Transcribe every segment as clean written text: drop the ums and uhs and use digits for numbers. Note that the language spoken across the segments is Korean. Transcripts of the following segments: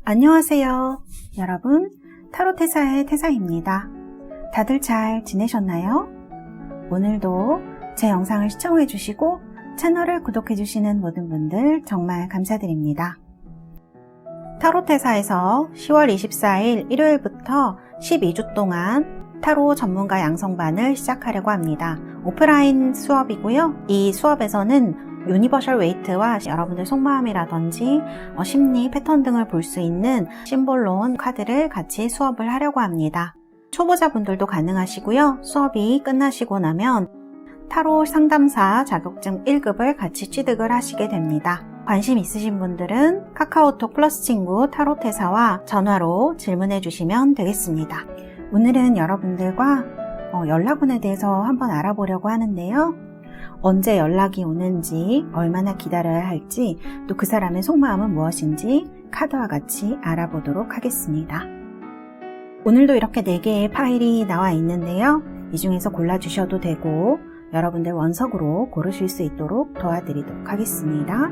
안녕하세요. 여러분, 타로테사의 태사입니다. 다들 잘 지내셨나요? 오늘도 제 영상을 시청해주시고 채널을 구독해주시는 모든 분들 정말 감사드립니다. 타로테사에서 10월 24일 일요일부터 12주 동안 타로 전문가 양성반을 시작하려고 합니다. 오프라인 수업이고요. 이 수업에서는 유니버셜 웨이트와 여러분들 속마음이라든지 심리 패턴 등을 볼 수 있는 심볼론 카드를 같이 수업을 하려고 합니다. 초보자분들도 가능하시고요. 수업이 끝나시고 나면 타로 상담사 자격증 1급을 같이 취득을 하시게 됩니다. 관심 있으신 분들은 카카오톡 플러스 친구 타로테사와 전화로 질문해 주시면 되겠습니다. 오늘은 여러분들과 연락운에 대해서 한번 알아보려고 하는데요. 언제 연락이 오는지, 얼마나 기다려야 할지, 또 그 사람의 속마음은 무엇인지 카드와 같이 알아보도록 하겠습니다. 오늘도 이렇게 4개의 파일이 나와 있는데요. 이 중에서 골라주셔도 되고 여러분들 원석으로 고르실 수 있도록 도와드리도록 하겠습니다.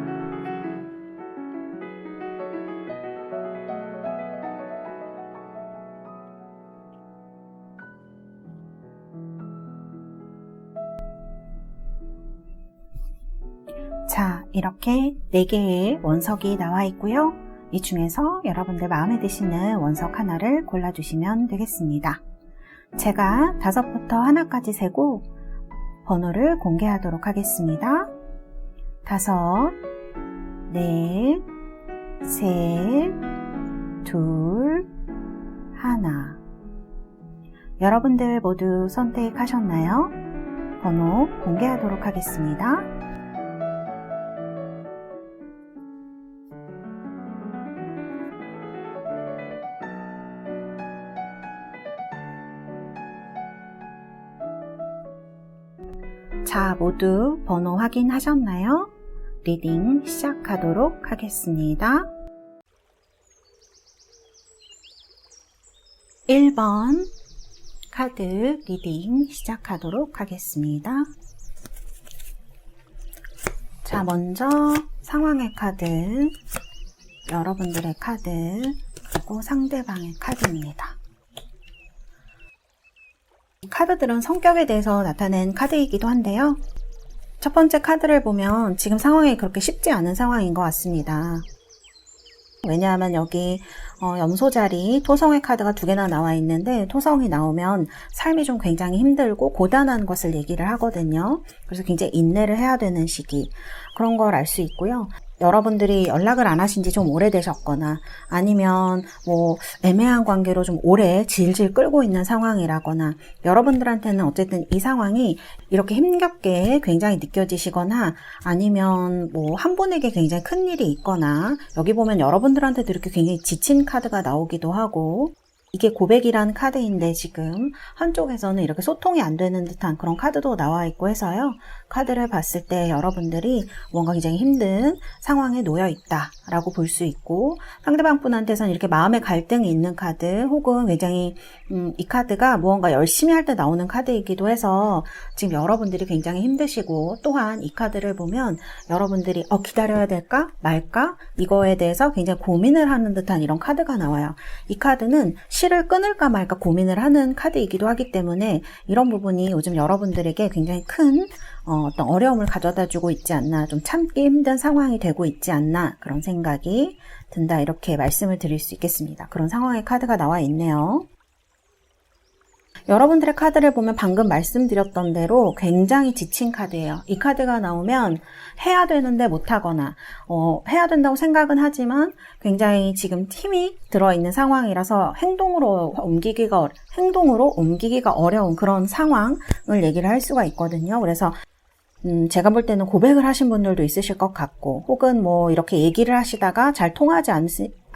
자, 이렇게 4개의 원석이 나와 있고요. 이 중에서 여러분들 마음에 드시는 원석 하나를 골라주시면 되겠습니다. 제가 5부터 1까지 세고 번호를 공개하도록 하겠습니다. 5, 4, 3, 2, 1. 여러분들 모두 선택하셨나요? 번호 공개하도록 하겠습니다. 자, 모두 번호 확인하셨나요? 리딩 시작하도록 하겠습니다. 1번 카드 리딩 시작하도록 하겠습니다. 자, 먼저 상황의 카드, 여러분들의 카드, 그리고 상대방의 카드입니다. 카드들은 성격에 대해서 나타낸 카드이기도 한데요. 첫 번째 카드를 보면 지금 상황이 그렇게 쉽지 않은 상황인 것 같습니다. 왜냐하면 여기 염소 자리 토성의 카드가 2개나 나와 있는데 토성이 나오면 삶이 좀 굉장히 힘들고 고단한 것을 얘기를 하거든요. 그래서 굉장히 인내를 해야 되는 시기, 그런 걸 알 수 있고요. 여러분들이 연락을 안 하신 지 좀 오래되셨거나 아니면 애매한 관계로 좀 오래 질질 끌고 있는 상황이라거나 여러분들한테는 어쨌든 이 상황이 이렇게 힘겹게 굉장히 느껴지시거나 아니면 한 분에게 굉장히 큰 일이 있거나 여기 보면 여러분들한테도 이렇게 굉장히 지친 카드가 나오기도 하고 이게 고백이라는 카드인데 지금 한쪽에서는 이렇게 소통이 안 되는 듯한 그런 카드도 나와 있고 해서요. 카드를 봤을 때 여러분들이 뭔가 굉장히 힘든 상황에 놓여 있다라고 볼 수 있고 상대방 분한테서는 이렇게 마음의 갈등이 있는 카드 혹은 굉장히 이 카드가 무언가 열심히 할 때 나오는 카드이기도 해서 지금 여러분들이 굉장히 힘드시고 또한 이 카드를 보면 여러분들이 기다려야 될까 말까 이거에 대해서 굉장히 고민을 하는 듯한 이런 카드가 나와요. 이 카드는 실을 끊을까 말까 고민을 하는 카드이기도 하기 때문에 이런 부분이 요즘 여러분들에게 굉장히 큰 어떤 어려움을 가져다 주고 있지 않나, 좀 참기 힘든 상황이 되고 있지 않나 그런 생각이 든다, 이렇게 말씀을 드릴 수 있겠습니다. 그런 상황의 카드가 나와 있네요. 여러분들의 카드를 보면 방금 말씀드렸던 대로 굉장히 지친 카드예요. 이 카드가 나오면 해야 되는데 못하거나 해야 된다고 생각은 하지만 굉장히 지금 힘이 들어있는 상황이라서 행동으로 옮기기가 어려운 그런 상황을 얘기를 할 수가 있거든요. 그래서 제가 볼 때는 고백을 하신 분들도 있으실 것 같고 혹은 이렇게 얘기를 하시다가 잘 통하지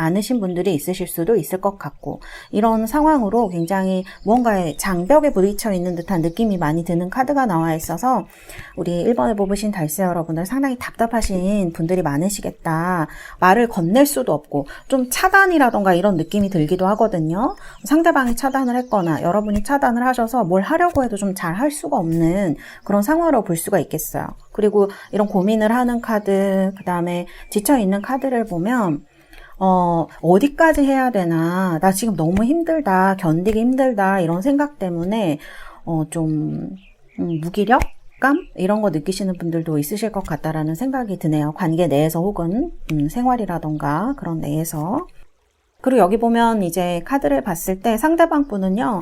않으신 분들이 있으실 수도 있을 것 같고 이런 상황으로 굉장히 무언가에 장벽에 부딪혀 있는 듯한 느낌이 많이 드는 카드가 나와 있어서 우리 1번을 뽑으신 달세 여러분들 상당히 답답하신 분들이 많으시겠다. 말을 건넬 수도 없고 좀 차단이라던가 이런 느낌이 들기도 하거든요. 상대방이 차단을 했거나 여러분이 차단을 하셔서 뭘 하려고 해도 좀 잘 할 수가 없는 그런 상황으로 볼 수가 있겠어요. 그리고 이런 고민을 하는 카드, 그 다음에 지쳐있는 카드를 보면 어디까지 해야 되나, 나 지금 너무 힘들다, 견디기 힘들다, 이런 생각 때문에, 무기력감? 이런 거 느끼시는 분들도 있으실 것 같다라는 생각이 드네요. 관계 내에서 혹은, 생활이라던가 그런 내에서. 그리고 여기 보면 이제 카드를 봤을 때 상대방 분은요,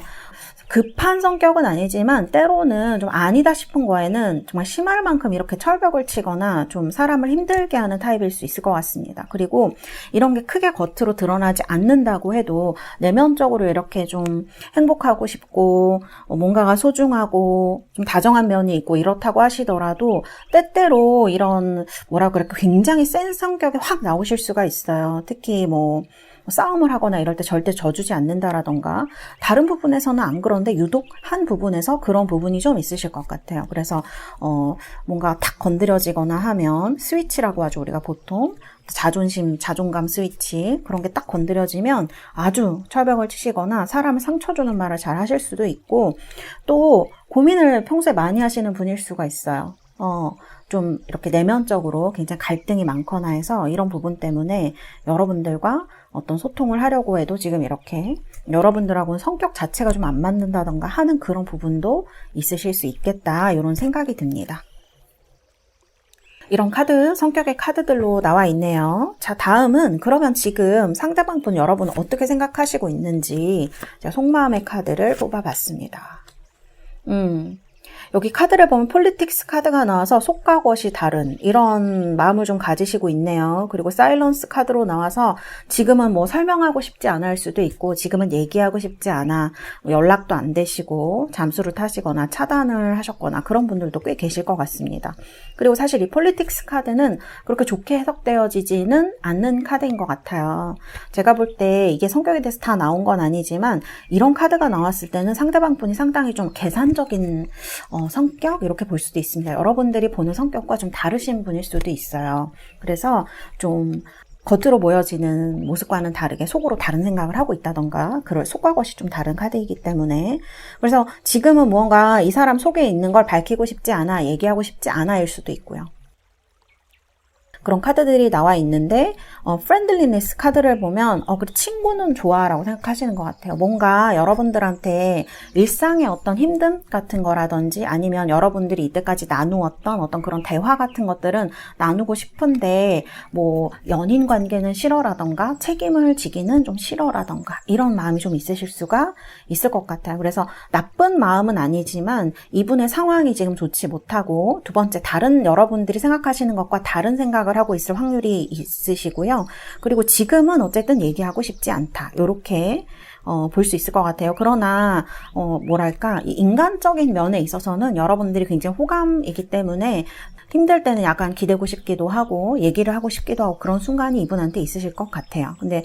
급한 성격은 아니지만 때로는 좀 아니다 싶은 거에는 정말 심할 만큼 이렇게 철벽을 치거나 좀 사람을 힘들게 하는 타입일 수 있을 것 같습니다. 그리고 이런 게 크게 겉으로 드러나지 않는다고 해도 내면적으로 이렇게 좀 행복하고 싶고 뭔가가 소중하고 좀 다정한 면이 있고 이렇다고 하시더라도 때때로 이런 뭐라 그럴까 굉장히 센 성격이 확 나오실 수가 있어요. 특히 싸움을 하거나 이럴 때 절대 져주지 않는다라던가 다른 부분에서는 안 그런데 유독 한 부분에서 그런 부분이 좀 있으실 것 같아요. 그래서 뭔가 탁 건드려지거나 하면 스위치라고 하죠. 우리가 보통 자존심, 자존감 스위치 그런 게 딱 건드려지면 아주 철벽을 치시거나 사람을 상처 주는 말을 잘 하실 수도 있고 또 고민을 평소에 많이 하시는 분일 수가 있어요. 좀 이렇게 내면적으로 굉장히 갈등이 많거나 해서 이런 부분 때문에 여러분들과 어떤 소통을 하려고 해도 지금 이렇게 여러분들하고는 성격 자체가 좀 안 맞는다던가 하는 그런 부분도 있으실 수 있겠다 이런 생각이 듭니다. 이런 카드, 성격의 카드들로 나와 있네요. 자, 다음은 그러면 지금 상대방 분 여러분 어떻게 생각하시고 있는지 제가 속마음의 카드를 뽑아봤습니다. 여기 카드를 보면 폴리틱스 카드가 나와서 속과 겉이 다른 이런 마음을 좀 가지시고 있네요. 그리고 사일런스 카드로 나와서 지금은 설명하고 싶지 않아 할 수도 있고 지금은 얘기하고 싶지 않아 연락도 안 되시고 잠수를 타시거나 차단을 하셨거나 그런 분들도 꽤 계실 것 같습니다. 그리고 사실 이 폴리틱스 카드는 그렇게 좋게 해석되어지지는 않는 카드인 것 같아요. 제가 볼 때 이게 성격에 대해서 다 나온 건 아니지만 이런 카드가 나왔을 때는 상대방 분이 상당히 좀 계산적인 성격 이렇게 볼 수도 있습니다. 여러분들이 보는 성격과 좀 다르신 분일 수도 있어요. 그래서 좀 겉으로 보여지는 모습과는 다르게 속으로 다른 생각을 하고 있다던가 그럴 속과 겉이 좀 다른 카드이기 때문에 그래서 지금은 무언가 이 사람 속에 있는 걸 밝히고 싶지 않아 얘기하고 싶지 않아일 수도 있고요. 그런 카드들이 나와 있는데 프렌들리니스 카드를 보면 그래 친구는 좋아라고 생각하시는 것 같아요. 뭔가 여러분들한테 일상의 어떤 힘듦 같은 거라든지 아니면 여러분들이 이때까지 나누었던 어떤 그런 대화 같은 것들은 나누고 싶은데 연인 관계는 싫어라던가 책임을 지기는 좀 싫어라던가 이런 마음이 좀 있으실 수가 있을 것 같아요. 그래서 나쁜 마음은 아니지만 이분의 상황이 지금 좋지 못하고 두 번째 다른 여러분들이 생각하시는 것과 다른 생각을 하고 있을 확률이 있으시고요. 그리고 지금은 어쨌든 얘기하고 싶지 않다. 이렇게 볼 수 있을 것 같아요. 그러나 이 인간적인 면에 있어서는 여러분들이 굉장히 호감이기 때문에 힘들 때는 약간 기대고 싶기도 하고 얘기를 하고 싶기도 하고 그런 순간이 이분한테 있으실 것 같아요. 근데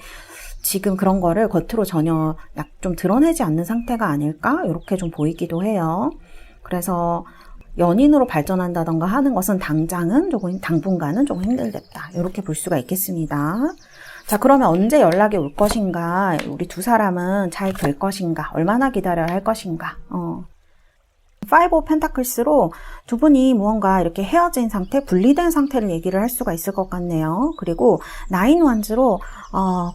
지금 그런 거를 겉으로 전혀 좀 드러내지 않는 상태가 아닐까? 이렇게 좀 보이기도 해요. 그래서 연인으로 발전한다던가 하는 것은 당분간은 조금 힘들겠다. 이렇게 볼 수가 있겠습니다. 자, 그러면 언제 연락이 올 것인가? 우리 두 사람은 잘 될 것인가? 얼마나 기다려야 할 것인가? 파이브 오브 펜타클스로 두 분이 무언가 이렇게 헤어진 상태, 분리된 상태를 얘기를 할 수가 있을 것 같네요. 그리고 나인 원즈로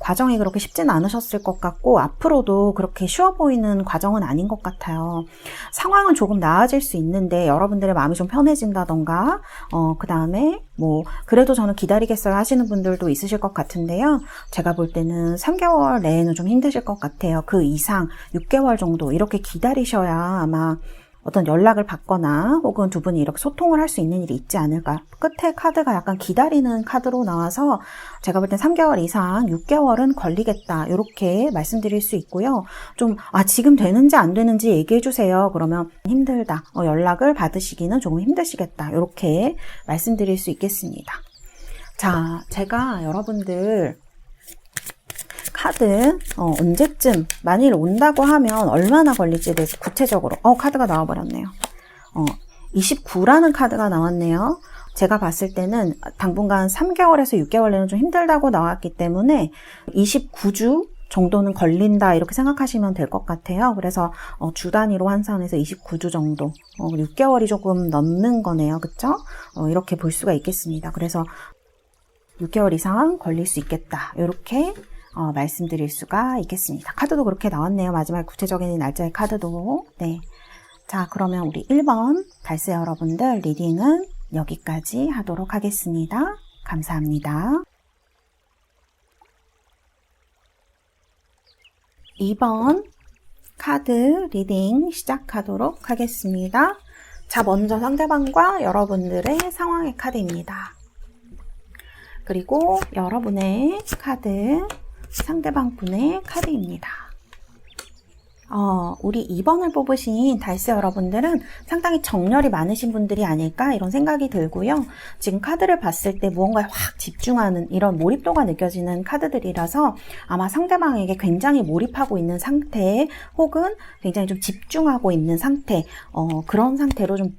과정이 그렇게 쉽진 않으셨을 것 같고 앞으로도 그렇게 쉬워 보이는 과정은 아닌 것 같아요. 상황은 조금 나아질 수 있는데 여러분들의 마음이 좀 편해진다던가 그 다음에 그래도 저는 기다리겠어요 하시는 분들도 있으실 것 같은데요. 제가 볼 때는 3개월 내에는 좀 힘드실 것 같아요. 그 이상 6개월 정도 이렇게 기다리셔야 아마 어떤 연락을 받거나 혹은 두 분이 이렇게 소통을 할 수 있는 일이 있지 않을까. 끝에 카드가 약간 기다리는 카드로 나와서 제가 볼 땐 3개월 이상 6개월은 걸리겠다 이렇게 말씀드릴 수 있고요. 좀 지금 되는지 안 되는지 얘기해 주세요. 그러면 힘들다. 연락을 받으시기는 조금 힘드시겠다. 이렇게 말씀드릴 수 있겠습니다. 자, 제가 여러분들 카드 언제쯤 만일 온다고 하면 얼마나 걸릴지에 대해서 구체적으로 카드가 나와버렸네요. 29라는 카드가 나왔네요. 제가 봤을 때는 당분간 3개월에서 6개월 내는 좀 힘들다고 나왔기 때문에 29주 정도는 걸린다 이렇게 생각하시면 될 것 같아요. 그래서 주 단위로 환산해서 29주 정도 6개월이 조금 넘는 거네요. 그쵸? 이렇게 볼 수가 있겠습니다. 그래서 6개월 이상 걸릴 수 있겠다. 이렇게 말씀드릴 수가 있겠습니다. 카드도 그렇게 나왔네요. 마지막 구체적인 날짜의 카드도. 네. 자, 그러면 우리 1번 달세 여러분들 리딩은 여기까지 하도록 하겠습니다. 감사합니다. 2번 카드 리딩 시작하도록 하겠습니다. 자, 먼저 상대방과 여러분들의 상황의 카드입니다. 그리고 여러분의 카드, 상대방 분의 카드입니다. 우리 2번을 뽑으신 달세 여러분들은 상당히 정열이 많으신 분들이 아닐까 이런 생각이 들고요. 지금 카드를 봤을 때 무언가에 확 집중하는 이런 몰입도가 느껴지는 카드들이라서 아마 상대방에게 굉장히 몰입하고 있는 상태 혹은 굉장히 좀 집중하고 있는 상태 그런 상태로 좀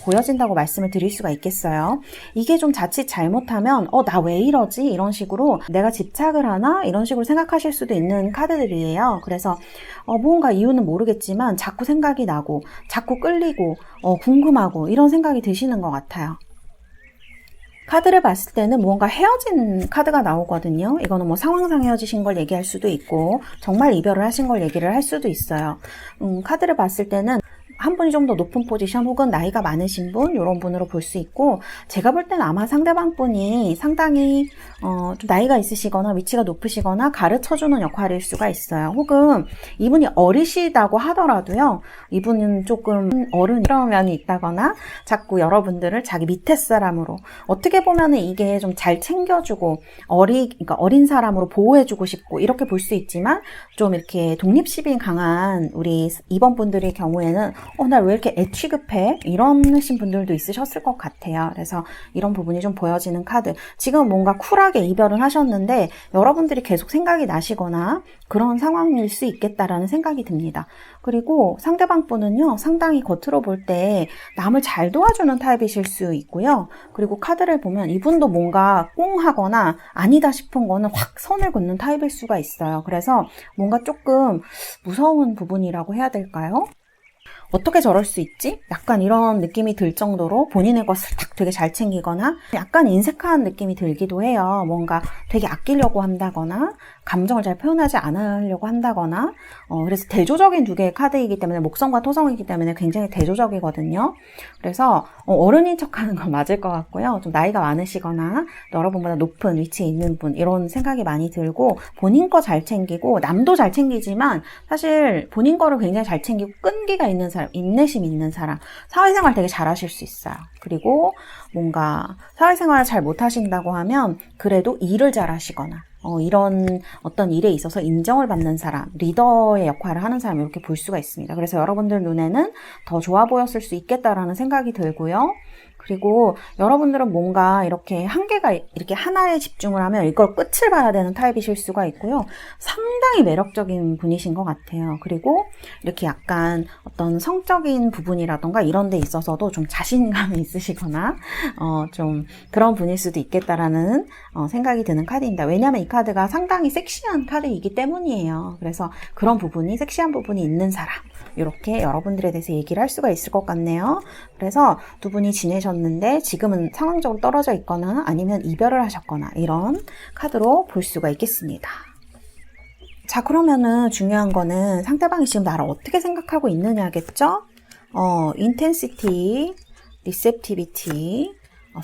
보여진다고 말씀을 드릴 수가 있겠어요. 이게 좀 자칫 잘못하면 나 왜 이러지? 이런 식으로 내가 집착을 하나? 이런 식으로 생각하실 수도 있는 카드들이에요. 그래서 무언가 이유는 모르겠지만 자꾸 생각이 나고 자꾸 끌리고 궁금하고 이런 생각이 드시는 것 같아요. 카드를 봤을 때는 무언가 헤어진 카드가 나오거든요. 이거는 뭐 상황상 헤어지신 걸 얘기할 수도 있고 정말 이별을 하신 걸 얘기를 할 수도 있어요. 카드를 봤을 때는 한 분이 좀 더 높은 포지션 혹은 나이가 많으신 분 이런 분으로 볼 수 있고 제가 볼 때는 아마 상대방 분이 상당히 좀 나이가 있으시거나 위치가 높으시거나 가르쳐주는 역할일 수가 있어요. 혹은 이분이 어리시다고 하더라도요. 이분은 조금 어른 이런 면이 있다거나 자꾸 여러분들을 자기 밑에 사람으로 어떻게 보면은 이게 좀 잘 챙겨주고 그러니까 어린 사람으로 보호해주고 싶고 이렇게 볼 수 있지만 좀 이렇게 독립심이 강한 우리 2번 분들의 경우에는 나 왜 이렇게 애 취급해? 이러신 분들도 있으셨을 것 같아요. 그래서 이런 부분이 좀 보여지는 카드. 지금 뭔가 쿨하게 이별을 하셨는데 여러분들이 계속 생각이 나시거나 그런 상황일 수 있겠다라는 생각이 듭니다. 그리고 상대방 분은요, 상당히 겉으로 볼 때 남을 잘 도와주는 타입이실 수 있고요. 그리고 카드를 보면 이분도 뭔가 꽁하거나 아니다 싶은 거는 확 선을 긋는 타입일 수가 있어요. 그래서 뭔가 조금 무서운 부분이라고 해야 될까요? 어떻게 저럴 수 있지? 약간 이런 느낌이 들 정도로 본인의 것을 딱 되게 잘 챙기거나 약간 인색한 느낌이 들기도 해요. 뭔가 되게 아끼려고 한다거나 감정을 잘 표현하지 않으려고 한다거나 그래서 대조적인 두 개의 카드이기 때문에 목성과 토성이기 때문에 굉장히 대조적이거든요. 그래서 어른인 척하는 건 맞을 것 같고요. 좀 나이가 많으시거나 여러분보다 높은 위치에 있는 분 이런 생각이 많이 들고 본인 거 잘 챙기고 남도 잘 챙기지만 사실 본인 거를 굉장히 잘 챙기고 끈기가 있는 사람, 인내심 있는 사람, 사회생활 되게 잘하실 수 있어요. 그리고 뭔가 사회생활을 잘 못하신다고 하면 그래도 일을 잘하시거나 이런 어떤 일에 있어서 인정을 받는 사람, 리더의 역할을 하는 사람 이렇게 볼 수가 있습니다. 그래서 여러분들 눈에는 더 좋아 보였을 수 있겠다라는 생각이 들고요. 그리고 여러분들은 뭔가 이렇게 한계가 이렇게 하나에 집중을 하면 이걸 끝을 봐야 되는 타입이실 수가 있고요. 상당히 매력적인 분이신 것 같아요. 그리고 이렇게 약간 어떤 성적인 부분이라던가 이런 데 있어서도 좀 자신감이 있으시거나 좀 그런 분일 수도 있겠다라는 생각이 드는 카드입니다. 왜냐하면 이 카드가 상당히 섹시한 카드이기 때문이에요. 그래서 그런 부분이 섹시한 부분이 있는 사람 이렇게 여러분들에 대해서 얘기를 할 수가 있을 것 같네요. 그래서 두 분이 지내셨는데 지금은 상황적으로 떨어져 있거나 아니면 이별을 하셨거나 이런 카드로 볼 수가 있겠습니다. 자, 그러면은 중요한 거는 상대방이 지금 나를 어떻게 생각하고 있느냐겠죠? 인텐시티, 리셉티비티,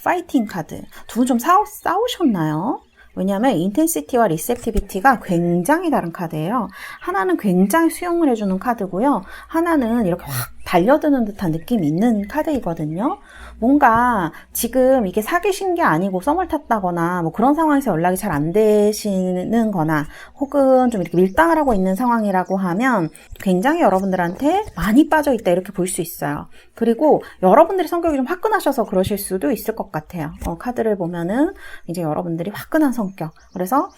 파이팅 카드. 두 분 좀 싸우셨나요? 왜냐하면 인텐시티와 리셉티비티가 굉장히 다른 카드예요. 하나는 굉장히 수용을 해주는 카드고요. 하나는 이렇게 확 달려드는 듯한 느낌이 있는 카드이거든요. 뭔가 지금 이게 사귀신 게 아니고 썸을 탔다거나 뭐 그런 상황에서 연락이 잘 안 되시는 거나 혹은 좀 이렇게 밀당을 하고 있는 상황이라고 하면 굉장히 여러분들한테 많이 빠져있다 이렇게 볼 수 있어요. 그리고 여러분들의 성격이 좀 화끈하셔서 그러실 수도 있을 것 같아요. 카드를 보면은 이제 여러분들이 화끈한 성격. 그래서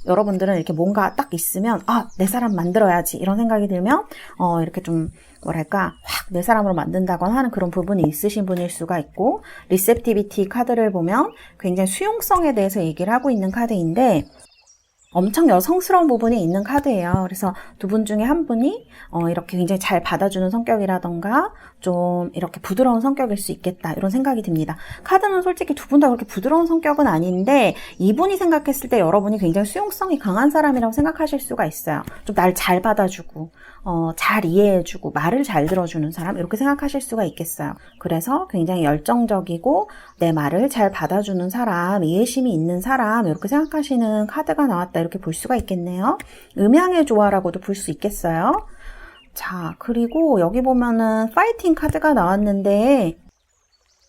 여러분들은 이렇게 뭔가 딱 있으면 내 사람 만들어야지 이런 생각이 들면 이렇게 좀 뭐랄까 확 내 사람으로 만든다거나 하는 그런 부분이 있으신 분일 수가 있고 리셉티비티 카드를 보면 굉장히 수용성에 대해서 얘기를 하고 있는 카드인데 엄청 여성스러운 부분이 있는 카드예요. 그래서 두 분 중에 한 분이 이렇게 굉장히 잘 받아주는 성격이라던가 좀 이렇게 부드러운 성격일 수 있겠다 이런 생각이 듭니다. 카드는 솔직히 두 분 다 그렇게 부드러운 성격은 아닌데 이분이 생각했을 때 여러분이 굉장히 수용성이 강한 사람이라고 생각하실 수가 있어요. 좀 날 잘 받아주고 잘 이해해주고 말을 잘 들어주는 사람 이렇게 생각하실 수가 있겠어요. 그래서 굉장히 열정적이고 내 말을 잘 받아주는 사람, 이해심이 있는 사람 이렇게 생각하시는 카드가 나왔다 이렇게 볼 수가 있겠네요. 음양의 조화라고도 볼 수 있겠어요. 자, 그리고 여기 보면은 파이팅 카드가 나왔는데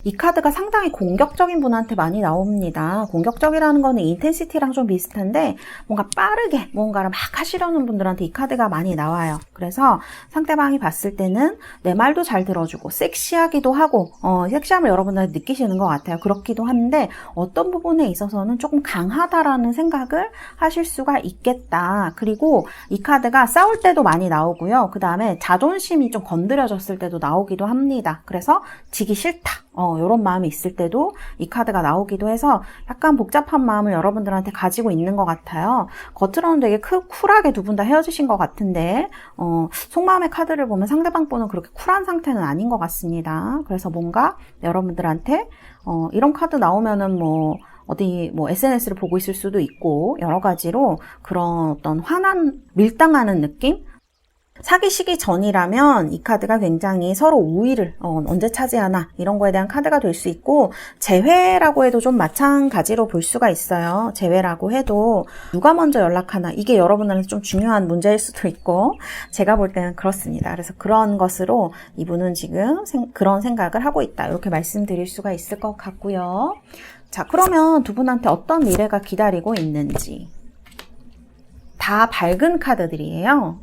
이 카드가 상당히 공격적인 분한테 많이 나옵니다. 공격적이라는 거는 인텐시티랑 좀 비슷한데 뭔가 빠르게 뭔가를 막 하시려는 분들한테 이 카드가 많이 나와요. 그래서 상대방이 봤을 때는 내 말도 잘 들어주고 섹시하기도 하고 섹시함을 여러분들 느끼시는 것 같아요. 그렇기도 한데 어떤 부분에 있어서는 조금 강하다라는 생각을 하실 수가 있겠다. 그리고 이 카드가 싸울 때도 많이 나오고요. 그 다음에 자존심이 좀 건드려졌을 때도 나오기도 합니다. 그래서 지기 싫다. 이런 마음이 있을 때도 이 카드가 나오기도 해서 약간 복잡한 마음을 여러분들한테 가지고 있는 것 같아요. 겉으로는 되게 쿨하게 두 분 다 헤어지신 것 같은데 속마음의 카드를 보면 상대방 분은 그렇게 쿨한 상태는 아닌 것 같습니다. 그래서 뭔가 여러분들한테 이런 카드 나오면은 어디 SNS를 보고 있을 수도 있고 여러 가지로 그런 어떤 화난 밀당하는 느낌? 사귀시기 전이라면 이 카드가 굉장히 서로 우위를 언제 차지하나 이런 거에 대한 카드가 될 수 있고 재회라고 해도 좀 마찬가지로 볼 수가 있어요. 재회라고 해도 누가 먼저 연락하나 이게 여러분한테 좀 중요한 문제일 수도 있고 제가 볼 때는 그렇습니다. 그래서 그런 것으로 이분은 지금 그런 생각을 하고 있다 이렇게 말씀드릴 수가 있을 것 같고요. 자, 그러면 두 분한테 어떤 미래가 기다리고 있는지 다 밝은 카드들이에요.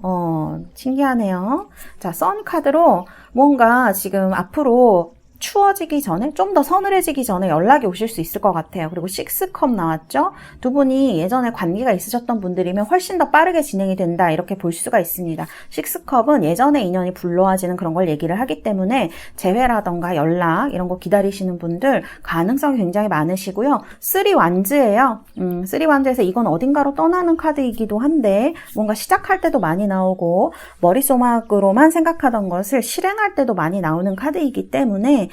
신기하네요. 자, 선 카드로 뭔가 지금 앞으로 추워지기 전에 좀 더 서늘해지기 전에 연락이 오실 수 있을 것 같아요. 그리고 6컵 나왔죠. 두 분이 예전에 관계가 있으셨던 분들이면 훨씬 더 빠르게 진행이 된다 이렇게 볼 수가 있습니다. 6컵은 예전에 인연이 불러와지는 그런 걸 얘기를 하기 때문에 재회라던가 연락 이런 거 기다리시는 분들 가능성이 굉장히 많으시고요. 3완즈예요. 3완즈에서 이건 어딘가로 떠나는 카드이기도 한데 뭔가 시작할 때도 많이 나오고 머릿속으로만 생각하던 것을 실행할 때도 많이 나오는 카드이기 때문에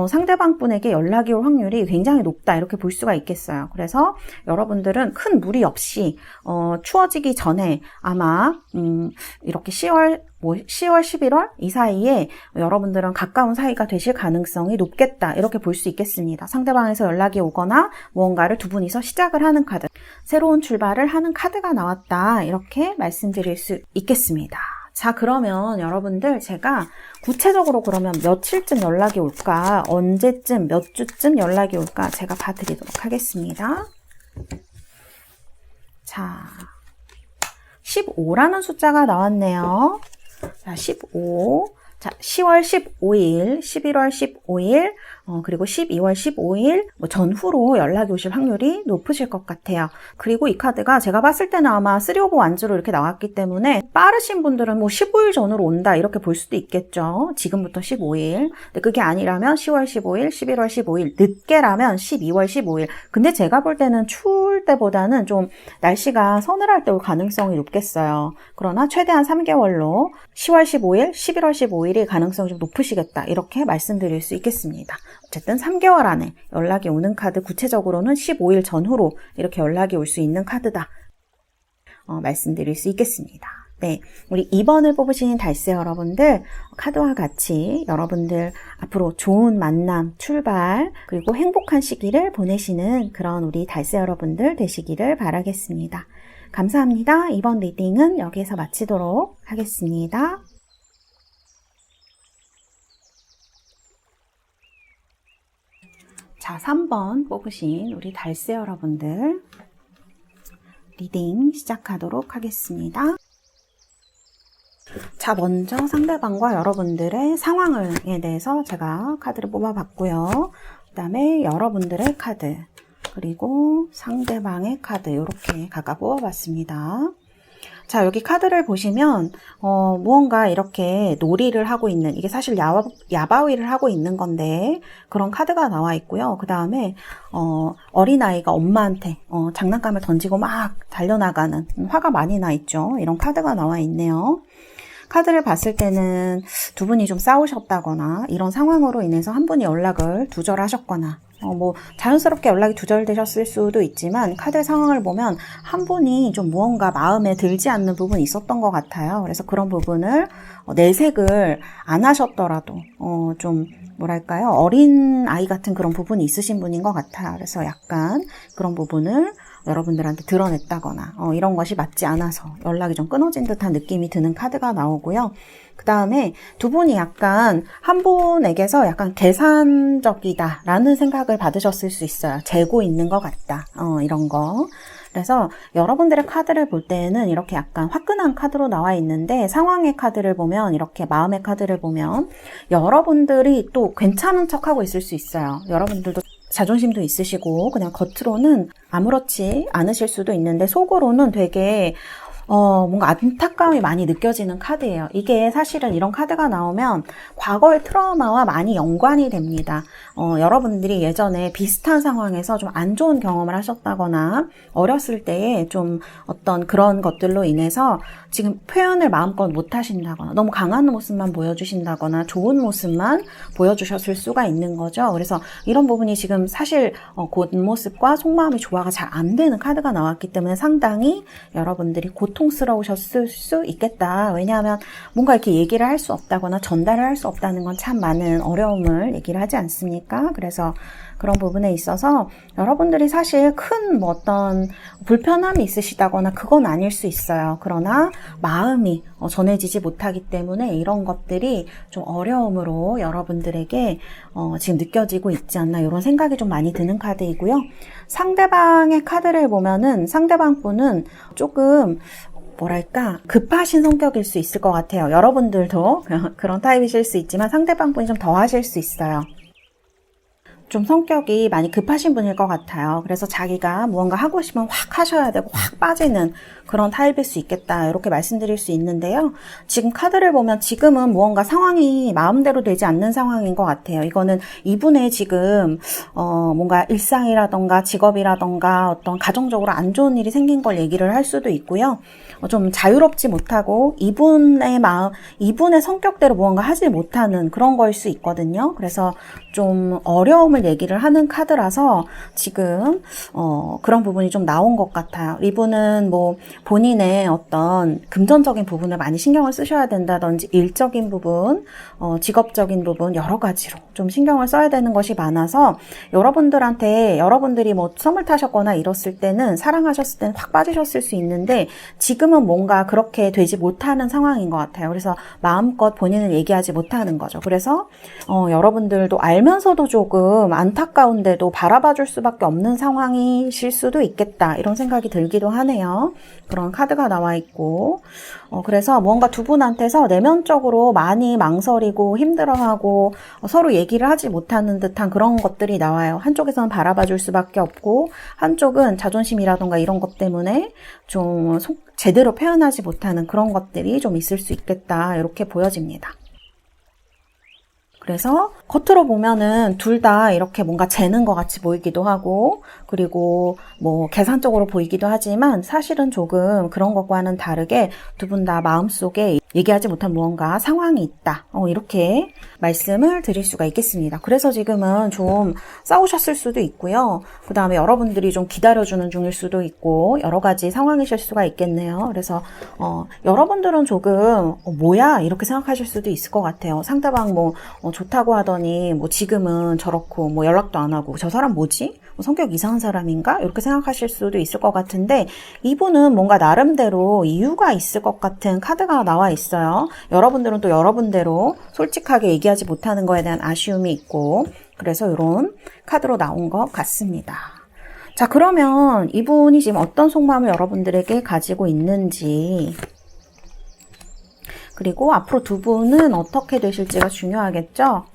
상대방 분에게 연락이 올 확률이 굉장히 높다 이렇게 볼 수가 있겠어요. 그래서 여러분들은 큰 무리 없이 추워지기 전에 아마 이렇게 10월, 11월 이 사이에 여러분들은 가까운 사이가 되실 가능성이 높겠다 이렇게 볼 수 있겠습니다. 상대방에서 연락이 오거나 무언가를 두 분이서 시작을 하는 카드, 새로운 출발을 하는 카드가 나왔다 이렇게 말씀드릴 수 있겠습니다. 자, 그러면 여러분들 제가 구체적으로 그러면 며칠쯤 연락이 올까, 언제쯤, 몇 주쯤 연락이 올까 제가 봐드리도록 하겠습니다. 자, 15라는 숫자가 나왔네요. 자, 15. 자, 10월 15일, 11월 15일, 그리고 12월 15일 전후로 연락이 오실 확률이 높으실 것 같아요. 그리고 이 카드가 제가 봤을 때는 아마 3 오브 완즈로 이렇게 나왔기 때문에 빠르신 분들은 15일 전으로 온다 이렇게 볼 수도 있겠죠. 지금부터 15일. 근데 그게 아니라면 10월 15일, 11월 15일, 늦게라면 12월 15일. 근데 제가 볼 때는 추울 때보다는 좀 날씨가 서늘할 때 올 가능성이 높겠어요. 그러나 최대한 3개월로 10월 15일, 11월 15일이 가능성이 좀 높으시겠다 이렇게 말씀드릴 수 있겠습니다. 어쨌든 3개월 안에 연락이 오는 카드, 구체적으로는 15일 전후로 이렇게 연락이 올 수 있는 카드다 말씀드릴 수 있겠습니다. 네, 우리 2번을 뽑으신 달세 여러분들 카드와 같이 여러분들 앞으로 좋은 만남, 출발 그리고 행복한 시기를 보내시는 그런 우리 달세 여러분들 되시기를 바라겠습니다. 감사합니다. 이번 리딩은 여기에서 마치도록 하겠습니다. 자, 3번 뽑으신 우리 달세 여러분들 리딩 시작하도록 하겠습니다. 자, 먼저 상대방과 여러분들의 상황에 대해서 제가 카드를 뽑아봤고요. 그 다음에 여러분들의 카드, 그리고 상대방의 카드 이렇게 각각 뽑아봤습니다. 자, 여기 카드를 보시면 무언가 이렇게 놀이를 하고 있는, 이게 사실 야바위를 하고 있는 건데 그런 카드가 나와 있고요. 그 다음에 어린아이가 엄마한테 장난감을 던지고 막 달려나가는, 화가 많이 나 있죠. 이런 카드가 나와 있네요. 카드를 봤을 때는 두 분이 좀 싸우셨다거나 이런 상황으로 인해서 한 분이 연락을 두절하셨거나 뭐 자연스럽게 연락이 두절되셨을 수도 있지만 카드 상황을 보면 한 분이 좀 무언가 마음에 들지 않는 부분이 있었던 것 같아요. 그래서 그런 부분을 내색을 안 하셨더라도 좀 뭐랄까요, 어린 아이 같은 그런 부분이 있으신 분인 것 같아요. 그래서 약간 그런 부분을 여러분들한테 드러냈다거나 이런 것이 맞지 않아서 연락이 좀 끊어진 듯한 느낌이 드는 카드가 나오고요. 그 다음에 두 분이 약간 한 분에게서 약간 계산적이다라는 생각을 받으셨을 수 있어요. 재고 있는 것 같다. 이런 거. 그래서 여러분들의 카드를 볼 때는 이렇게 약간 화끈한 카드로 나와 있는데 상황의 카드를 보면, 이렇게 마음의 카드를 보면 여러분들이 또 괜찮은 척하고 있을 수 있어요. 여러분들도 자존심도 있으시고 그냥 겉으로는 아무렇지 않으실 수도 있는데 속으로는 되게 뭔가 안타까움이 많이 느껴지는 카드예요. 이게 사실은 이런 카드가 나오면 과거의 트라우마와 많이 연관이 됩니다. 여러분들이 예전에 비슷한 상황에서 좀 안 좋은 경험을 하셨다거나 어렸을 때에 좀 어떤 그런 것들로 인해서 지금 표현을 마음껏 못 하신다거나 너무 강한 모습만 보여주신다거나 좋은 모습만 보여주셨을 수가 있는 거죠. 그래서 이런 부분이 지금 사실 겉모습과 속마음의 조화가 잘 안 되는 카드가 나왔기 때문에 상당히 여러분들이 고통스러우셨을 수 있겠다. 왜냐하면 뭔가 이렇게 얘기를 할 수 없다거나 전달을 할 수 없다는 건 참 많은 어려움을 얘기를 하지 않습니까? 그래서 그런 부분에 있어서 여러분들이 사실 큰 뭐 어떤 불편함이 있으시다거나 그건 아닐 수 있어요. 그러나 마음이 전해지지 못하기 때문에 이런 것들이 좀 어려움으로 여러분들에게 지금 느껴지고 있지 않나, 이런 생각이 좀 많이 드는 카드이고요. 상대방의 카드를 보면은 상대방 분은 조금 뭐랄까 급하신 성격일 수 있을 것 같아요. 여러분들도 그런 타입이실 수 있지만 상대방 분이 좀 더 하실 수 있어요. 좀 성격이 많이 급하신 분일 것 같아요. 그래서 자기가 무언가 하고 싶으면 확 하셔야 되고 확 빠지는 그런 타입일 수 있겠다, 이렇게 말씀드릴 수 있는데요. 지금 카드를 보면 지금은 무언가 상황이 마음대로 되지 않는 상황인 것 같아요. 이거는 이분의 지금 뭔가 일상이라던가 직업이라던가 어떤 가정적으로 안 좋은 일이 생긴 걸 얘기를 할 수도 있고요. 좀 자유롭지 못하고 이분의 마음, 이분의 성격대로 무언가 하지 못하는 그런 거일 수 있거든요. 그래서 좀 어려움을 얘기를 하는 카드라서 지금 그런 부분이 좀 나온 것 같아요. 이분은 뭐 본인의 어떤 금전적인 부분을 많이 신경을 쓰셔야 된다든지 일적인 부분, 직업적인 부분 여러 가지로 좀 신경을 써야 되는 것이 많아서 여러분들한테, 여러분들이 뭐 썸을 타셨거나 이랬을 때는, 사랑하셨을 때는 확 빠지셨을 수 있는데 지금은 뭔가 그렇게 되지 못하는 상황인 것 같아요. 그래서 마음껏 본인은 얘기하지 못하는 거죠. 그래서 여러분들도 알면서도 조금 안타까운데도 바라봐 줄 수밖에 없는 상황이실 수도 있겠다, 이런 생각이 들기도 하네요. 그런 카드가 나와 있고 그래서 뭔가 두 분한테서 내면적으로 많이 망설이고 힘들어하고 서로 얘기를 하지 못하는 듯한 그런 것들이 나와요. 한쪽에서는 바라봐 줄 수밖에 없고 한쪽은 자존심이라던가 이런 것 때문에 좀 제대로 표현하지 못하는 그런 것들이 좀 있을 수 있겠다, 이렇게 보여집니다. 그래서 겉으로 보면은 둘 다 이렇게 뭔가 재는 것 같이 보이기도 하고, 그리고 뭐 계산적으로 보이기도 하지만 사실은 조금 그런 것과는 다르게 두 분 다 마음속에 얘기하지 못한 무언가 상황이 있다, 이렇게 말씀을 드릴 수가 있겠습니다. 그래서 지금은 좀 싸우셨을 수도 있고요. 그 다음에 여러분들이 좀 기다려주는 중일 수도 있고 여러 가지 상황이실 수가 있겠네요. 그래서 여러분들은 조금 뭐야 이렇게 생각하실 수도 있을 것 같아요. 상대방 뭐 좋다고 하더니 뭐 지금은 저렇고 뭐 연락도 안 하고 저 사람 뭐지? 성격 이상한 사람인가? 이렇게 생각하실 수도 있을 것 같은데 이분은 뭔가 나름대로 이유가 있을 것 같은 카드가 나와 있어요. 여러분들은 또 여러분대로 솔직하게 얘기하지 못하는 거에 대한 아쉬움이 있고, 그래서 이런 카드로 나온 것 같습니다. 자, 그러면 이분이 지금 어떤 속마음을 여러분들에게 가지고 있는지, 그리고 앞으로 두 분은 어떻게 되실지가 중요하겠죠?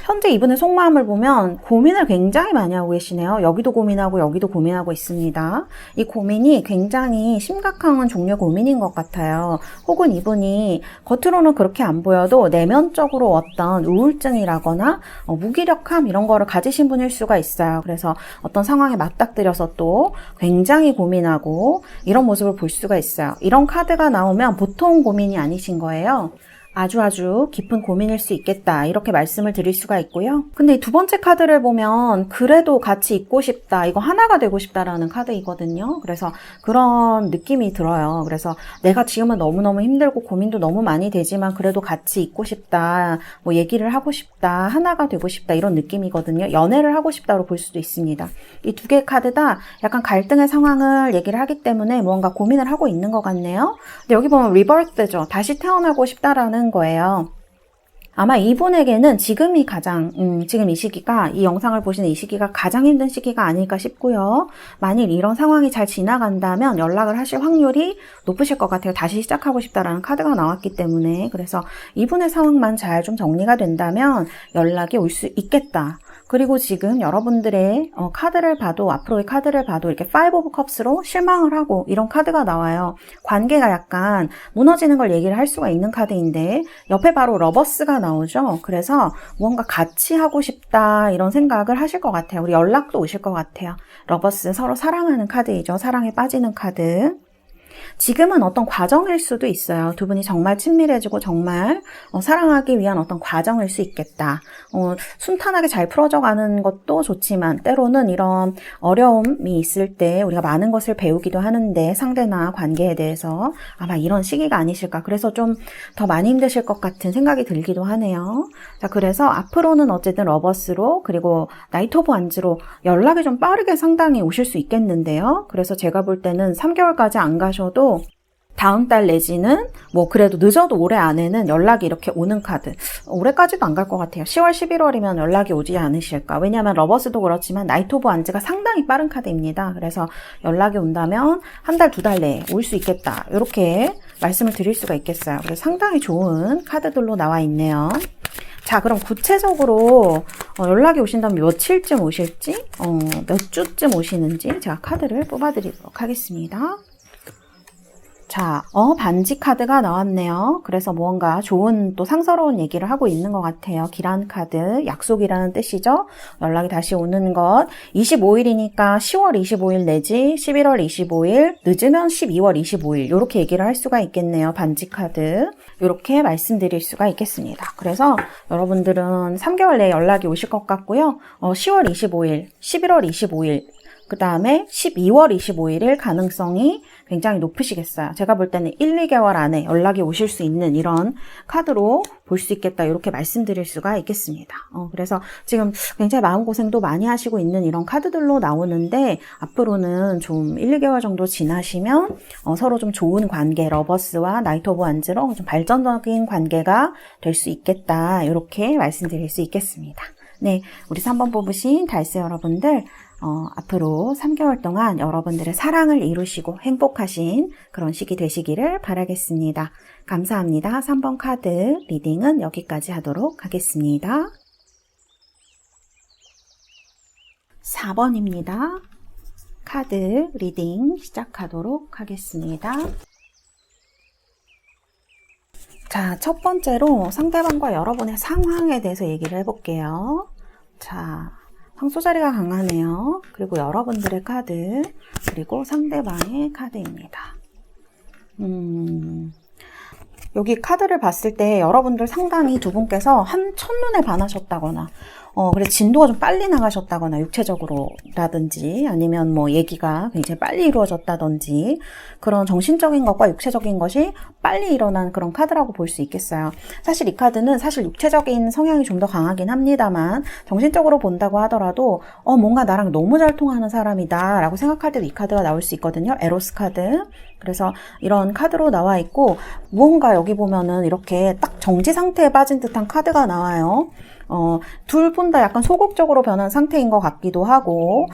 현재 이분의 속마음을 보면 고민을 굉장히 많이 하고 계시네요. 여기도 고민하고 여기도 고민하고 있습니다. 이 고민이 굉장히 심각한 종류의 고민인 것 같아요. 혹은 이분이 겉으로는 그렇게 안 보여도 내면적으로 어떤 우울증이라거나 무기력함 이런 거를 가지신 분일 수가 있어요. 그래서 어떤 상황에 맞닥뜨려서 또 굉장히 고민하고 이런 모습을 볼 수가 있어요. 이런 카드가 나오면 보통 고민이 아니신 거예요. 아주 깊은 고민일 수 있겠다 이렇게 말씀을 드릴 수가 있고요. 근데 이 두 번째 카드를 보면 그래도 같이 있고 싶다, 이거 하나가 되고 싶다라는 카드이거든요. 그래서 그런 느낌이 들어요. 그래서 내가 지금은 너무너무 힘들고 고민도 너무 많이 되지만 그래도 같이 있고 싶다, 뭐 얘기를 하고 싶다, 하나가 되고 싶다 이런 느낌이거든요. 연애를 하고 싶다로 볼 수도 있습니다. 이 두 개의 카드 다 약간 갈등의 상황을 얘기를 하기 때문에 무언가 고민을 하고 있는 것 같네요. 근데 여기 보면 리버스죠. 다시 태어나고 싶다라는 거예요. 아마 이분에게는 지금이 가장 지금 이 시기가, 이 영상을 보시는 이 시기가 가장 힘든 시기가 아닐까 싶고요. 만일 이런 상황이 잘 지나간다면 연락을 하실 확률이 높으실 것 같아요. 다시 시작하고 싶다라는 카드가 나왔기 때문에. 그래서 이분의 상황만 잘 좀 정리가 된다면 연락이 올 수 있겠다. 그리고 지금 여러분들의 카드를 봐도, 앞으로의 카드를 봐도 이렇게 5 오브 컵스로 실망을 하고 이런 카드가 나와요. 관계가 약간 무너지는 걸 얘기를 할 수가 있는 카드인데 옆에 바로 러버스가 나오죠. 그래서 무언가 같이 하고 싶다 이런 생각을 하실 것 같아요. 우리 연락도 오실 것 같아요. 러버스, 서로 사랑하는 카드이죠. 사랑에 빠지는 카드. 지금은 어떤 과정일 수도 있어요. 두 분이 정말 친밀해지고 정말 사랑하기 위한 어떤 과정일 수 있겠다. 순탄하게 잘 풀어져 가는 것도 좋지만 때로는 이런 어려움이 있을 때 우리가 많은 것을 배우기도 하는데 상대나 관계에 대해서 아마 이런 시기가 아니실까. 그래서 좀 더 많이 힘드실 것 같은 생각이 들기도 하네요. 자, 그래서 앞으로는 어쨌든 러버스로 그리고 나이트 오브 완즈로 연락이 좀 빠르게 상당히 오실 수 있겠는데요. 그래서 제가 볼 때는 3개월까지 안 가셔도 다음 달 내지는 뭐 그래도 늦어도 올해 안에는 연락이 이렇게 오는 카드. 올해까지도 안 갈 것 같아요. 10월, 11월이면 연락이 오지 않으실까. 왜냐하면 러버스도 그렇지만 나이트 오브 완즈가 상당히 빠른 카드입니다. 그래서 연락이 온다면 한 달, 두 달 내에 올 수 있겠다. 이렇게 말씀을 드릴 수가 있겠어요. 그래서 상당히 좋은 카드들로 나와 있네요. 자, 그럼 구체적으로 연락이 오신다면 며칠쯤 오실지, 몇 주쯤 오시는지 제가 카드를 뽑아드리도록 하겠습니다. 자, 반지 카드가 나왔네요. 그래서 무언가 좋은 또 상서로운 얘기를 하고 있는 것 같아요. 기란 카드, 약속이라는 뜻이죠. 연락이 다시 오는 것. 25일이니까 10월 25일 내지 11월 25일, 늦으면 12월 25일 이렇게 얘기를 할 수가 있겠네요. 반지 카드. 이렇게 말씀드릴 수가 있겠습니다. 그래서 여러분들은 3개월 내에 연락이 오실 것 같고요. 10월 25일, 11월 25일, 그 다음에 12월 25일일 가능성이 굉장히 높으시겠어요. 제가 볼 때는 1, 2개월 안에 연락이 오실 수 있는 이런 카드로 볼 수 있겠다. 이렇게 말씀드릴 수가 있겠습니다. 그래서 지금 굉장히 마음고생도 많이 하시고 있는 이런 카드들로 나오는데 앞으로는 좀 1, 2개월 정도 지나시면 서로 좀 좋은 관계, 러버스와 나이트 오브 완즈로 좀 발전적인 관계가 될 수 있겠다. 이렇게 말씀드릴 수 있겠습니다. 네, 우리 3번 뽑으신 달스 여러분들, 앞으로 3개월 동안 여러분들의 사랑을 이루시고 행복하신 그런 시기 되시기를 바라겠습니다. 감사합니다. 3번 카드 리딩은 여기까지 하도록 하겠습니다. 4번입니다. 카드 리딩 시작하도록 하겠습니다. 자, 첫 번째로 상대방과 여러분의 상황에 대해서 얘기를 해볼게요. 자, 황소자리가 강하네요. 그리고 여러분들의 카드, 그리고 상대방의 카드입니다. 여기 카드를 봤을 때 여러분들 상당히 두 분께서 첫눈에 반하셨다거나 그래 진도가 좀 빨리 나가셨다거나 육체적으로라든지 아니면 뭐 얘기가 굉장히 빨리 이루어졌다든지 그런 정신적인 것과 육체적인 것이 빨리 일어난 그런 카드라고 볼 수 있겠어요. 사실 이 카드는 사실 육체적인 성향이 좀 더 강하긴 합니다만 정신적으로 본다고 하더라도 뭔가 나랑 너무 잘 통하는 사람이다 라고 생각할 때도 이 카드가 나올 수 있거든요. 에로스 카드. 그래서 이런 카드로 나와 있고 무언가 여기 보면은 이렇게 딱 정지 상태에 빠진 듯한 카드가 나와요. 둘 분 다 약간 소극적으로 변한 상태인 것 같기도 하고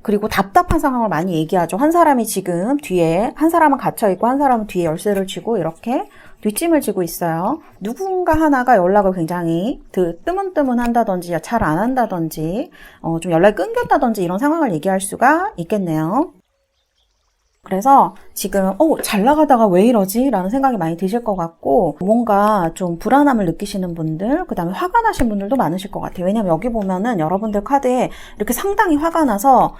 그리고 답답한 상황을 많이 얘기하죠. 한 사람이 지금 뒤에 한 사람은 갇혀있고 한 사람은 뒤에 열쇠를 쥐고 이렇게 뒷짐을 지고 있어요. 누군가 하나가 연락을 굉장히 뜨문뜨문 한다든지 잘 안 한다든지 좀 연락이 끊겼다든지 이런 상황을 얘기할 수가 있겠네요. 그래서 지금 잘 나가다가 왜 이러지? 라는 생각이 많이 드실 것 같고 뭔가 좀 불안함을 느끼시는 분들, 그 다음에 화가 나신 분들도 많으실 것 같아요. 왜냐면 여기 보면은 여러분들 카드에 이렇게 상당히 화가 나서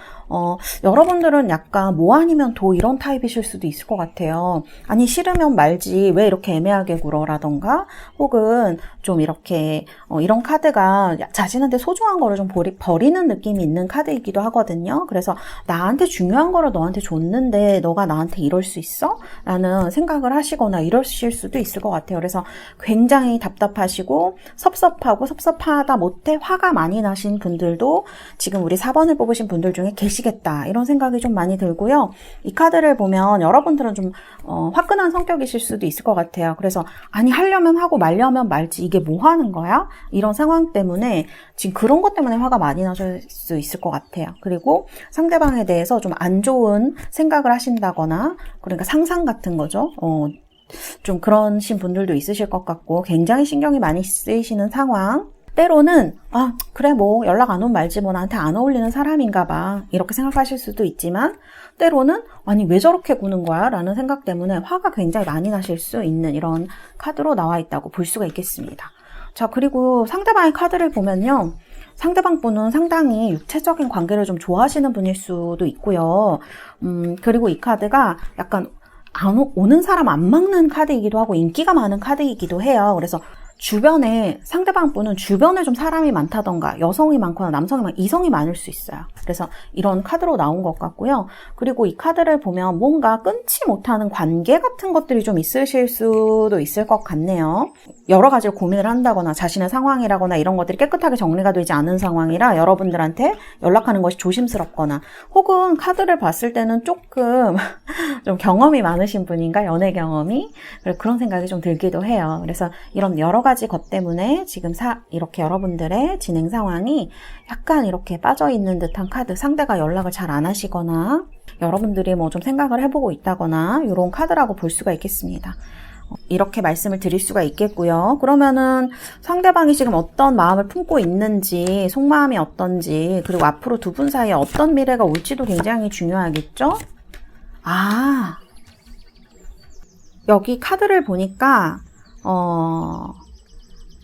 여러분들은 약간 뭐 아니면 도 이런 타입이실 수도 있을 것 같아요. 아니 싫으면 말지 왜 이렇게 애매하게 굴어라던가 혹은 좀 이렇게 이런 카드가 자신한테 소중한 거를 좀 버리는 느낌이 있는 카드이기도 하거든요. 그래서 나한테 중요한 거를 너한테 줬는데 너가 나한테 이럴 수 있어? 라는 생각을 하시거나 이러실 수도 있을 것 같아요. 그래서 굉장히 답답하시고 섭섭하다 못해 화가 많이 나신 분들도 지금 우리 4번을 뽑으신 분들 중에 계시겠다 이런 생각이 좀 많이 들고요. 이 카드를 보면 여러분들은 좀 화끈한 성격이실 수도 있을 것 같아요. 그래서 아니 하려면 하고 말려면 말지 이게 뭐 하는 거야? 이런 상황 때문에 지금 그런 것 때문에 화가 많이 나실 수 있을 것 같아요. 그리고 상대방에 대해서 좀 안 좋은 생각을 하신다거나 그러니까 상상 같은 거죠. 좀 그러신 분들도 있으실 것 같고 굉장히 신경이 많이 쓰이시는 상황. 때로는 그래 뭐 연락 안 오면 말지 뭐 나한테 안 어울리는 사람인가 봐 이렇게 생각하실 수도 있지만 때로는 아니 왜 저렇게 구는 거야? 라는 생각 때문에 화가 굉장히 많이 나실 수 있는 이런 카드로 나와 있다고 볼 수가 있겠습니다. 자, 그리고 상대방의 카드를 보면요. 상대방 분은 상당히 육체적인 관계를 좀 좋아하시는 분일 수도 있고요. 그리고 이 카드가 약간 오는 사람 안 막는 카드이기도 하고 인기가 많은 카드이기도 해요. 그래서 주변에 상대방 분은 주변에 좀 사람이 많다던가 여성이 많거나 남성이 많거나 이성이 많을 수 있어요. 그래서 이런 카드로 나온 것 같고요. 그리고 이 카드를 보면 뭔가 끊지 못하는 관계 같은 것들이 좀 있으실 수도 있을 것 같네요. 여러 가지를 고민을 한다거나 자신의 상황이라거나 이런 것들이 깨끗하게 정리가 되지 않은 상황이라 여러분들한테 연락하는 것이 조심스럽거나 혹은 카드를 봤을 때는 조금 좀 경험이 많으신 분인가 연애 경험이 그런 생각이 좀 들기도 해요. 그래서 이런 여러 가지 것 때문에 지금 이렇게 여러분들의 진행 상황이 약간 이렇게 빠져있는 듯한 카드, 상대가 연락을 잘 안 하시거나 여러분들이 뭐 좀 생각을 해보고 있다거나 이런 카드라고 볼 수가 있겠습니다. 이렇게 말씀을 드릴 수가 있겠고요. 그러면은 상대방이 지금 어떤 마음을 품고 있는지, 속마음이 어떤지, 그리고 앞으로 두 분 사이에 어떤 미래가 올지도 굉장히 중요하겠죠? 여기 카드를 보니까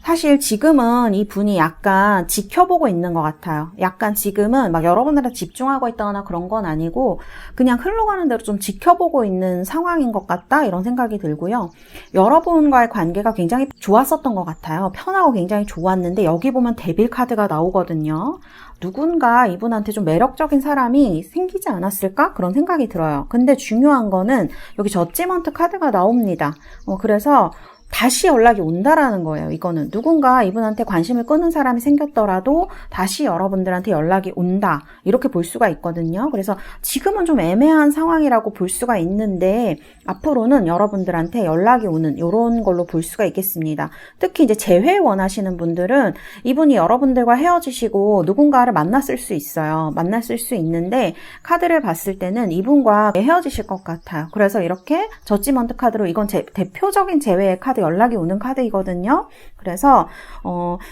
사실 지금은 이 분이 약간 지켜보고 있는 것 같아요. 약간 지금은 막 여러분들한테 집중하고 있다거나 그런 건 아니고 그냥 흘러가는 대로 좀 지켜보고 있는 상황인 것 같다 이런 생각이 들고요. 여러분과의 관계가 굉장히 좋았었던 것 같아요. 편하고 굉장히 좋았는데 여기 보면 데빌 카드가 나오거든요. 누군가 이분한테 좀 매력적인 사람이 생기지 않았을까? 그런 생각이 들어요. 근데 중요한 거는 여기 저지먼트 카드가 나옵니다. 그래서 다시 연락이 온다라는 거예요. 이거는 누군가 이분한테 관심을 끄는 사람이 생겼더라도 다시 여러분들한테 연락이 온다. 이렇게 볼 수가 있거든요. 그래서 지금은 좀 애매한 상황이라고 볼 수가 있는데 앞으로는 여러분들한테 연락이 오는 이런 걸로 볼 수가 있겠습니다. 특히 이제 재회 원하시는 분들은 이분이 여러분들과 헤어지시고 누군가를 만났을 수 있어요. 만났을 수 있는데 카드를 봤을 때는 이분과 헤어지실 것 같아요. 그래서 이렇게 저지먼트 카드로 이건 대표적인 재회의 카드 연락이 오는 카드이거든요. 그래서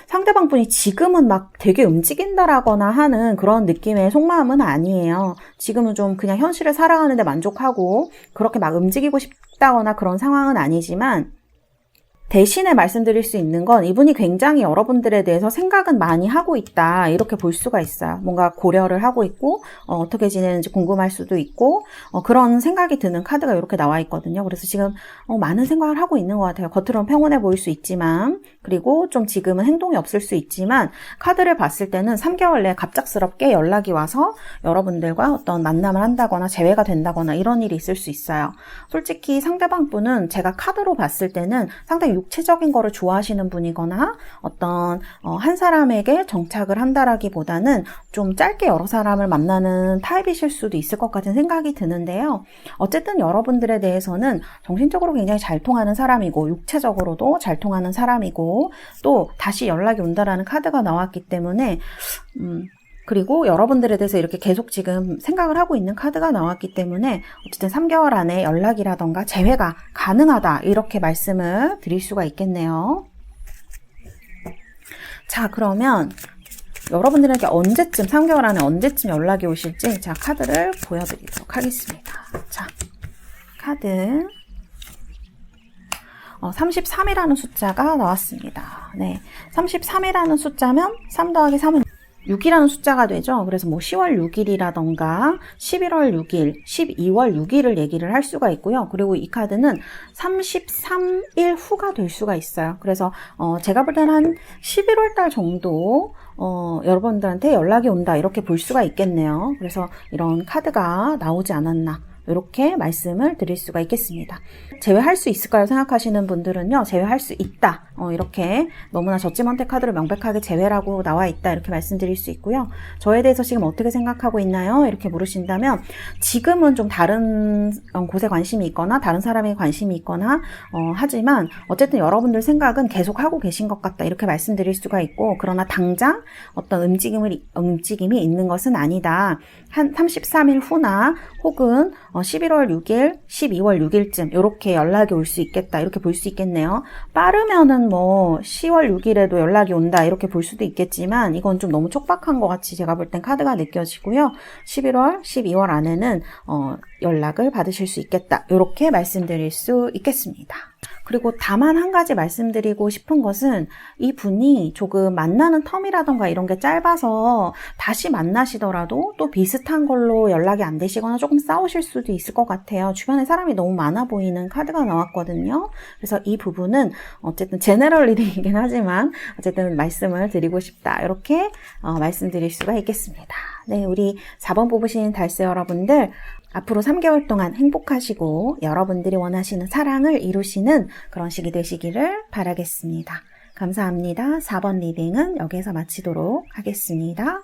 상대방 분이 지금은 막 되게 움직인다라거나 하는 그런 느낌의 속마음은 아니에요. 지금은 좀 그냥 현실을 살아가는데 만족하고 그렇게 막 움직이고 싶다거나 그런 상황은 아니지만 대신에 말씀드릴 수 있는 건 이분이 굉장히 여러분들에 대해서 생각은 많이 하고 있다 이렇게 볼 수가 있어요. 뭔가 고려를 하고 있고 어떻게 지내는지 궁금할 수도 있고 그런 생각이 드는 카드가 이렇게 나와 있거든요. 그래서 지금 많은 생각을 하고 있는 것 같아요. 겉으로는 평온해 보일 수 있지만 그리고 좀 지금은 행동이 없을 수 있지만 카드를 봤을 때는 3개월 내에 갑작스럽게 연락이 와서 여러분들과 어떤 만남을 한다거나 재회가 된다거나 이런 일이 있을 수 있어요. 솔직히 상대방 분은 제가 카드로 봤을 때는 상당히 육체적인 거를 좋아하시는 분이거나 어떤 한 사람에게 정착을 한다라기보다는 좀 짧게 여러 사람을 만나는 타입이실 수도 있을 것 같은 생각이 드는데요. 어쨌든 여러분들에 대해서는 정신적으로 굉장히 잘 통하는 사람이고 육체적으로도 잘 통하는 사람이고 또 다시 연락이 온다라는 카드가 나왔기 때문에 그리고 여러분들에 대해서 이렇게 계속 지금 생각을 하고 있는 카드가 나왔기 때문에 어쨌든 3개월 안에 연락이라던가 재회가 가능하다 이렇게 말씀을 드릴 수가 있겠네요. 자, 그러면 여러분들에게 언제쯤 3개월 안에 언제쯤 연락이 오실지 자, 카드를 보여드리도록 하겠습니다. 자, 카드 33이라는 숫자가 나왔습니다. 네, 33이라는 숫자면 3 더하기 3은 6이라는 숫자가 되죠. 그래서 뭐 10월 6일이라던가 11월 6일, 12월 6일을 얘기를 할 수가 있고요. 그리고 이 카드는 33일 후가 될 수가 있어요. 그래서 제가 볼 때는 한 11월 달 정도 여러분들한테 연락이 온다 이렇게 볼 수가 있겠네요. 그래서 이런 카드가 나오지 않았나 이렇게 말씀을 드릴 수가 있겠습니다. 제외할 수 있을까요? 생각하시는 분들은요, 제외할 수 있다. 이렇게 너무나 젖지먼테 카드로 명백하게 제외라고 나와 있다. 이렇게 말씀드릴 수 있고요. 저에 대해서 지금 어떻게 생각하고 있나요? 이렇게 물으신다면 지금은 좀 다른 곳에 관심이 있거나 다른 사람에 관심이 있거나 하지만 어쨌든 여러분들 생각은 계속 하고 계신 것 같다. 이렇게 말씀드릴 수가 있고 그러나 당장 어떤 움직임이 있는 것은 아니다. 한 33일 후나 혹은 11월 6일, 12월 6일쯤 이렇게 연락이 올 수 있겠다 이렇게 볼 수 있겠네요. 빠르면은 뭐 10월 6일에도 연락이 온다 이렇게 볼 수도 있겠지만 이건 좀 너무 촉박한 것 같이 제가 볼 땐 카드가 느껴지고요. 11월, 12월 안에는 연락을 받으실 수 있겠다 이렇게 말씀드릴 수 있겠습니다. 그리고 다만 한 가지 말씀드리고 싶은 것은 이 분이 조금 만나는 텀이라던가 이런 게 짧아서 다시 만나시더라도 또 비슷한 걸로 연락이 안 되시거나 조금 싸우실 수도 있을 것 같아요. 주변에 사람이 너무 많아 보이는 카드가 나왔거든요. 그래서 이 부분은 어쨌든 제너럴 리딩이긴 하지만 어쨌든 말씀을 드리고 싶다. 이렇게 말씀드릴 수가 있겠습니다. 네, 우리 4번 뽑으신 달스 여러분들 앞으로 3개월 동안 행복하시고 여러분들이 원하시는 사랑을 이루시는 그런 시기 되시기를 바라겠습니다. 감사합니다. 4번 리딩은 여기서 마치도록 하겠습니다.